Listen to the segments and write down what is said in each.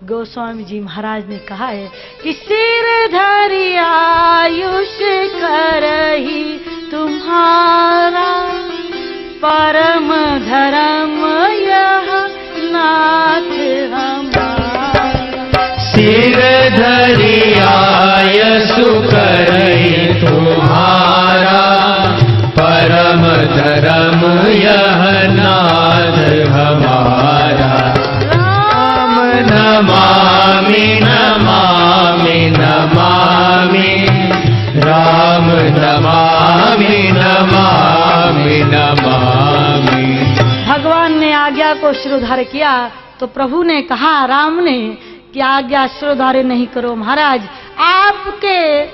गोस्वामी जी महाराज ने कहा है कि सिर धरि आयुष करहि तुम्हारा, परम धर्म यह नाथ हमारा। सिर धरि आयुष करहि तुम्हारा, परम धर्म यह नाथ हमारा। राम नमामि नमामि नमामि, राम नमामि नमामि नमामि। भगवान ने आज्ञा को शिरोधार्य किया तो प्रभु ने कहा राम ने कि आज्ञा शिरोधार्य नहीं करो महाराज, आपके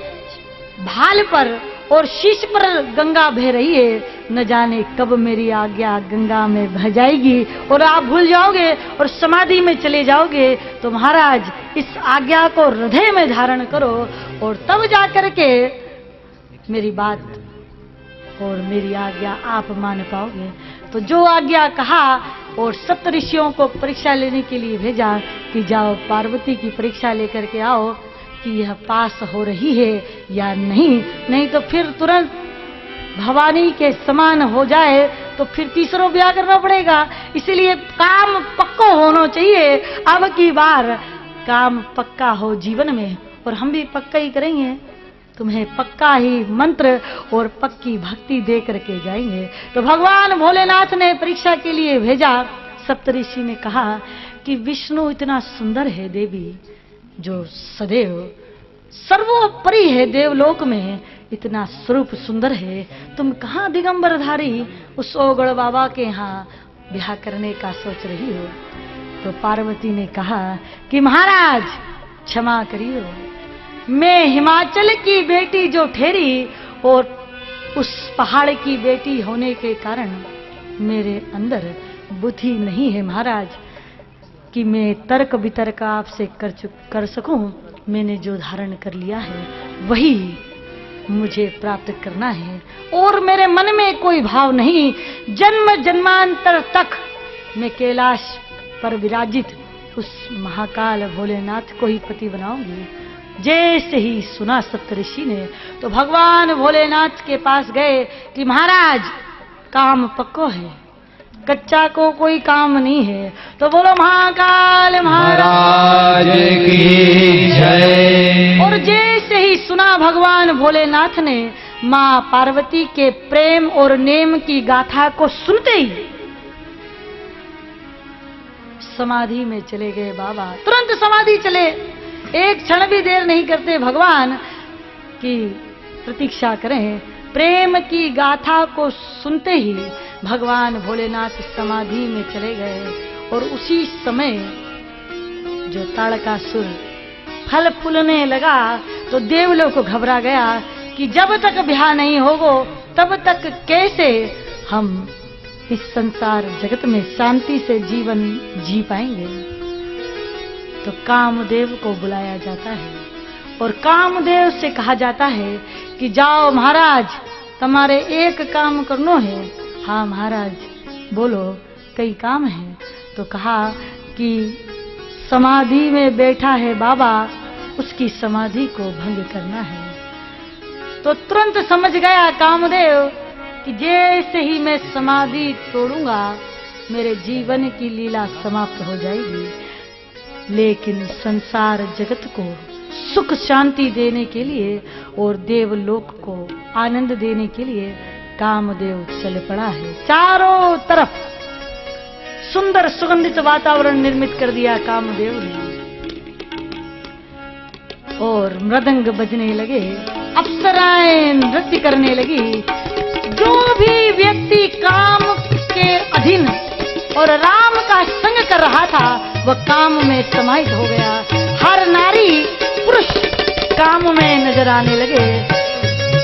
भाल पर और शीश पर गंगा बह रही है, न जाने कब मेरी आज्ञा गंगा में बह जाएगी और आप भूल जाओगे और समाधि में चले जाओगे। तो महाराज इस आज्ञा को हृदय में धारण करो और तब जाकर के मेरी बात और मेरी आज्ञा आप मान पाओगे। तो जो आज्ञा कहा और सप्त ऋषियों को परीक्षा लेने के लिए भेजा कि जाओ पार्वती की परीक्षा लेकर के आओ कि यह पास हो रही है या नहीं, नहीं तो फिर तुरंत भवानी के समान हो जाए तो फिर तीसरा ब्याह करना पड़ेगा। इसलिए काम पक्का होना चाहिए। अब की बार काम पक्का हो जीवन में, और हम भी पक्का ही करेंगे, तुम्हें पक्का ही मंत्र और पक्की भक्ति दे करके जाएंगे। तो भगवान भोलेनाथ ने परीक्षा के लिए भेजा। सप्तऋषि ने कहा कि विष्णु इतना सुंदर है देवी, जो सदैव सर्वोपरि है, देवलोक में इतना स्वरूप सुंदर है, तुम कहाँ दिगंबरधारी उस ओगड़ बाबा के यहाँ ब्याह करने का सोच रही हो। तो पार्वती ने कहा कि महाराज क्षमा करियो, मैं हिमाचल की बेटी जो ठहरी और उस पहाड़ की बेटी होने के कारण मेरे अंदर बुद्धि नहीं है महाराज कि मैं तर्क वितर्क आपसे कर सकूं। मैंने जो धारण कर लिया है वही मुझे प्राप्त करना है और मेरे मन में कोई भाव नहीं। जन्म जन्मांतर तक मैं कैलाश पर विराजित उस महाकाल भोलेनाथ को ही पति बनाऊंगी। जैसे ही सुना सप्तऋषि ने तो भगवान भोलेनाथ के पास गए कि महाराज काम पक्को है, कच्चा को कोई काम नहीं है। तो बोलो महाकाल महाराज की जय। और जैसे ही सुना भगवान भोलेनाथ ने माँ पार्वती के प्रेम और नेम की गाथा को सुनते ही समाधि में चले गए बाबा। तुरंत समाधि चले, एक क्षण भी देर नहीं करते भगवान की प्रतीक्षा करें। प्रेम की गाथा को सुनते ही भगवान भोलेनाथ समाधि में चले गए और उसी समय जो ताड़कासुर फल फूलने लगा तो देवलोक को घबरा गया कि जब तक ब्याह नहीं होगा तब तक कैसे हम इस संसार जगत में शांति से जीवन जी पाएंगे। तो कामदेव को बुलाया जाता है और कामदेव से कहा जाता है कि जाओ महाराज, तुम्हारे एक काम करनो है। हाँ महाराज बोलो, कई काम है। तो कहा कि समाधि में बैठा है बाबा, उसकी समाधि को भंग करना है। तो तुरंत समझ गया कामदेव कि जैसे ही मैं समाधि तोड़ूंगा मेरे जीवन की लीला समाप्त हो जाएगी। लेकिन संसार जगत को सुख शांति देने के लिए और देवलोक को आनंद देने के लिए कामदेव चल पड़ा है। चारों तरफ सुंदर सुगंधित वातावरण निर्मित कर दिया कामदेव ने और मृदंग बजने लगे, अप्सराएं नृत्य करने लगी। जो भी व्यक्ति काम के अधीन और राम का संग कर रहा था वह काम में समाहित हो गया। हर नारी पुरुष काम में नजर आने लगे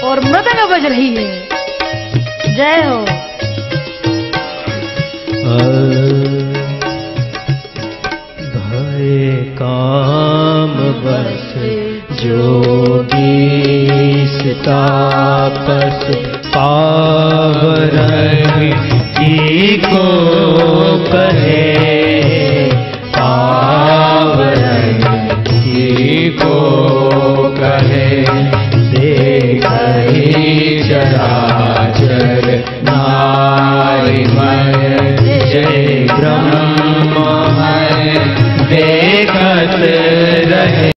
और मृदंग बज रही है। जय हो।